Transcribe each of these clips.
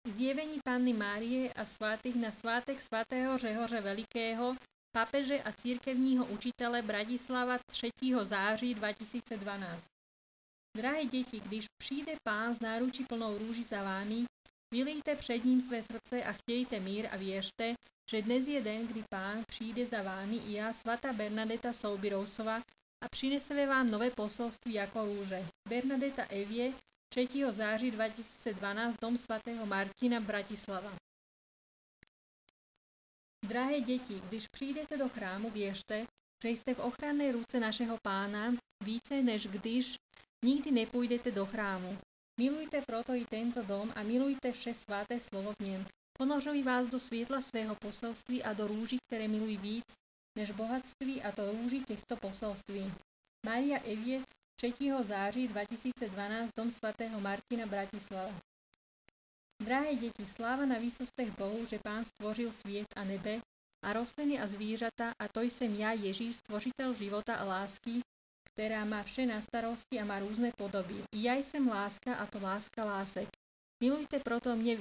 Zjevení Panny Márie a svatých na svátek svatého Řehoře Velikého, papeže a církevního učitele Bratislava 3. září 2012. Drahé děti, když přijde Pán z náručí plnou růží za vámi, vylijte před ním své srdce a chtějte mír a věřte, že dnes je den, kdy Pán přijde za vámi i já, svatá Bernadeta Soubirousova, a přineseme vám nové poselství jako růže. Bernadeta Evie, 3. září 2012, dom svatého Martina, Bratislava. Drahé děti, když přijdete do chrámu, věřte, že jste v ochranné ruce našeho Pána více, než když nikdy nepůjdete do chrámu. Milujte proto i tento dom a milujte vše svaté slovo v něm. Ponořuji vás do světla svého poselství a do růží, které milují víc než bohatství, a to růží těchto poselství. Maria Evie, 3. září 2012, dom svatého Martina, Bratislava. Drahé děti, sláva na výsostech Bohu, že Pán stvořil svět a nebe a rostliny a zvířata, a to jsem já, Ježíš, stvořitel života a lásky, která má vše na starosti a má různé podoby. I já jsem láska, a to láska lásek. Milujte proto mě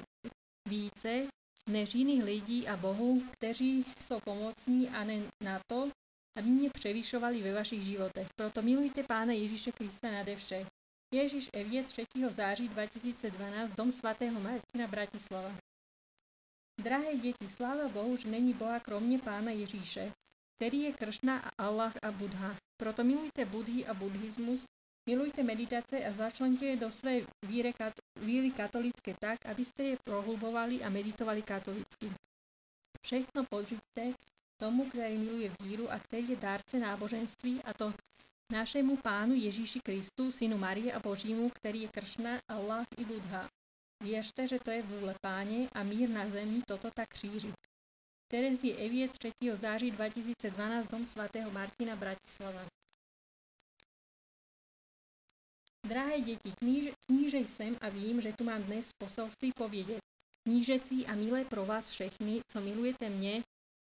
více než jiných lidí a Bohu, kteří jsou pomocní, a ne na to, aby mě převyšovali ve vašich životech. Proto milujte Pána Ježíše Krista nade vše. Ježíš Evie, 3. září 2012, dom svatého Martina, Bratislava. Drahé děti, sláva Bohu, že není Boha kromě Pána Ježíše, který je Kršna a Allah a Buddha. Proto milujte Buddhi a buddhismus, milujte meditace a začlente je do své víry katolické tak, abyste je prohlubovali a meditovali katolicky. Všechno podříďte tomu, který miluje víru a který je dárce náboženství, a to našemu Pánu Ježíši Kristu, synu Marie a Božímu, který je Kršna, Allah i Buddha. Věřte, že to je vůle Páně a mír na zemi toto tak šíří. Terezie Evie, 3. září 2012, dom svatého Martina, Bratislava. Drahé děti, kníže jsem a vím, že tu mám dnes poselství povědět. Knížecí a milé pro vás všechny, co milujete mě,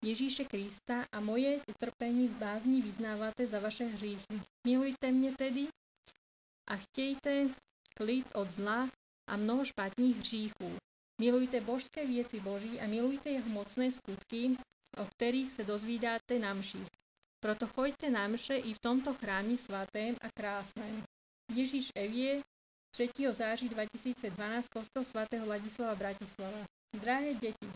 Ježíše Krista, a moje utrpení z bázní vyznáváte za vaše hříchy. Milujte mě tedy a chtějte klid od zla a mnoho špatných hříchů. Milujte božské věci Boží a milujte jeho mocné skutky, o kterých se dozvídáte na mších. Proto choďte na mše i v tomto chrámě svatém a krásném. Ježíš Evie, 3. září 2012, kostel svatého Ladislava, Bratislava. Drahé děti,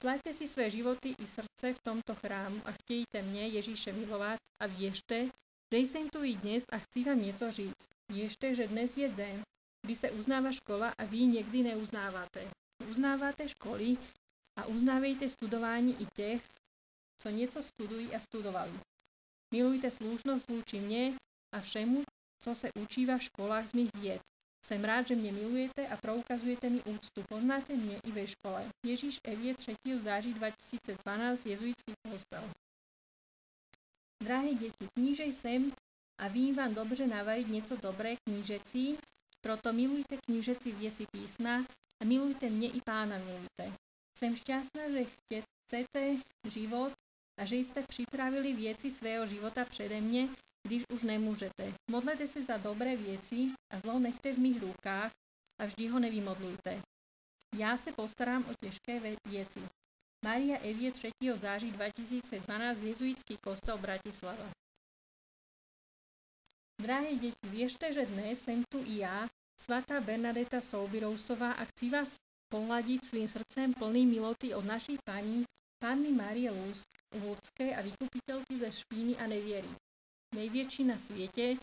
slaďte si své životy i srdce v tomto chrámu a chtějte mě, Ježíše, milovat, a věřte, že jsem tu i dnes a chci vám něco říct. Věřte, že dnes je den, kdy se uznává škola a vy někdy neuznáváte. Uznáváte školy a uznávejte studování i těch, co něco studují a studovali. Milujte slušnost vůči mně a všemu, co se učívá v školách z mých věd. Jsem rád, že mě milujete a proukazujete mi úctu. Poznáte mě i ve škole. Ježíš Evie, 3. září 2012, jezuitský kostel. Drahé děti, kníže jsem a vím vám dobře navarit něco dobré knížecí, proto milujte knížecí věci písma a milujte mě i Pána milujte. Jsem šťastná, že chcete život a že jste připravili věci svého života přede mě, když už nemůžete. Modlete se za dobré věci a zlo nechte v mých rukách a vždy ho nevymodlujte. Já se postarám o těžké věci. Maria Evie, 3. září 2012, jezuitský kostel, Bratislava. Drahé děti, věřte, že dnes jsem tu i já, svatá Bernadeta Soubirousová, a chci vás pohladit svým srdcem plným miloty od naší paní, Panny Márie Lurdské a vykupitelky ze špíny a nevěry. Největší na světě,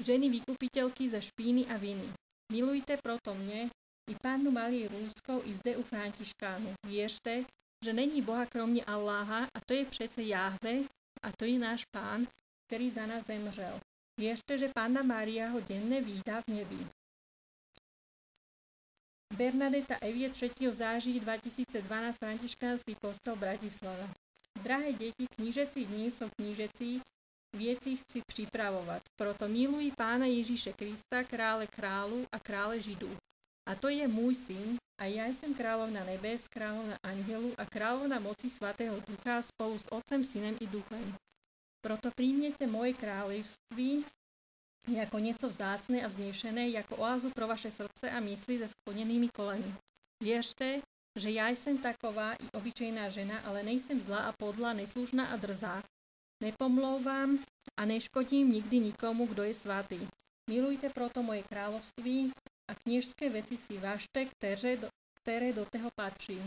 ženy vykupitelky ze špíny a viny. Milujte proto mě i Pannu Márii Lurdskou i zde u Františkánů. Věřte, že není Boha kromě Alláha, a to je přece Jahve, a to je náš Pán, který za nás zemřel. Věřte, že Panna Mária ho denne vídá v nebi. Bernadeta Evie, 3. září 2012, Františkánský kostel, Bratislava. Drahé děti, knížecí dní jsou knížecí věci chci připravovat. Proto miluji Pána Ježíše Krista, krále králů a krále židů. A to je můj syn, a já jsem královna nebes, královna andělů a královna moci svatého ducha spolu s Otcem, Synem i Duchem. Proto přijměte moje království jako něco vzácné a vznešené, jako oázu pro vaše srdce a mysli se skloněnými koleny. Věřte, že já jsem taková i obyčejná žena, ale nejsem zlá a podlá, neslušná a drzá. Nepomlouvám a neškodím nikdy nikomu, kdo je svatý. Milujte proto moje království a kněžské věci si važte, které do toho patří.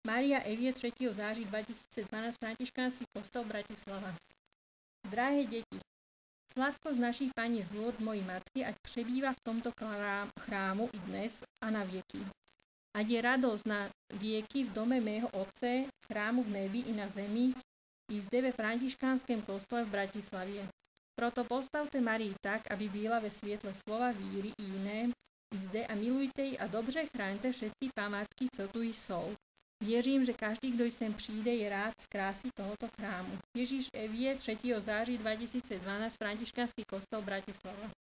Mária Evie 3. září 2012, Františkánsky kostel Bratislava. Drahé děti, sladkosť našich Pani z Lourdes, mojej matky, ať přebýva v tomto chrámu i dnes a na vieky. Ať je radosť na vieky v dome mého Otce, v chrámu v nebi i na zemi, i zde ve Františkánském kostole v Bratislavě. Proto postavte Marii tak, aby byla ve světle slova víry i jiné, i zde a milujte ji a dobře chráňte všetky památky, co tu jsou. Věřím, že každý, kdo sem přijde, je rád z krásy tohoto chrámu. Ježíš Evie 3. září 2012, Františkánsky kostel Bratislava.